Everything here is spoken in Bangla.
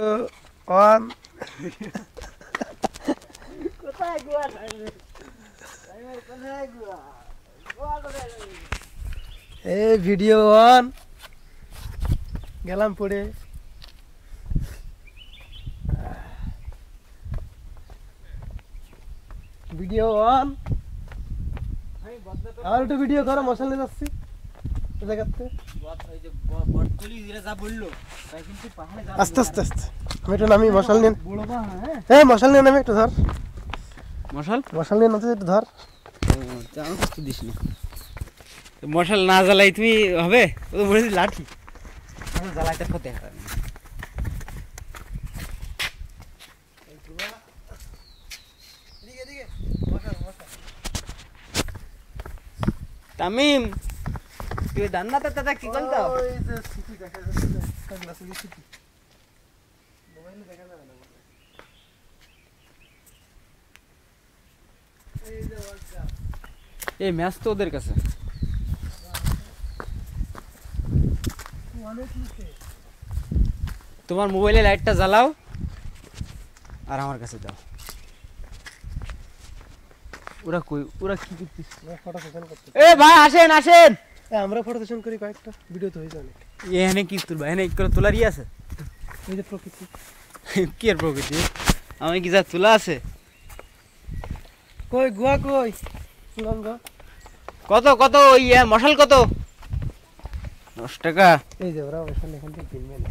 অন কোথায় গোয়া কোথায় গোয়া গোয়া কোথায় এই ভিডিও অন গেলাম পড়ে ভিডিও অন আর একটু ভিডিও করো মশাল নিয়ে যাচ্ছি জায়গাতে আস্তে আস্তে আস্তে আমি একটু নামি মশাল নিয়ে হ্যাঁ মশাল নিয়ে নামি একটু ধর মশাল নিয়ে নাতে একটু ধর মশাল না জ্বালাই তুমি হবে ও তো বলেছি লাঠি জ্বালাইতে হতে হবে তামিম তুই দান্নাতে দাদা কি বলতো ওই যে সিটি দেখা যাচ্ছে কাগলা সিটি মোবাইলে দেখা যাবে না এই যে ওয়াটসঅ্যাপ এই ম্যাচ তো ওদের কাছে তোমার মোবাইলে লাইটটা জ্বালাও আর আমার কাছে দাও ওরা কই ওরা কি করতেছ ফটো সেশন করতে এ ভাই আসেন আসেন আমরা ফটো সেশন করি কয়েকটা ভিডিও তো হইছে অনেক এখানে কি তুলবা এখানে করে তোলারই আছে এই যে প্রকৃতি কি আর প্রকৃতি আমি কি যা তোলা আছে কই গুয়া কই গঙ্গা কত কত মশাল কত 10 টাকা এই যে ওরা ওখানে এখান থেকে কিনবে না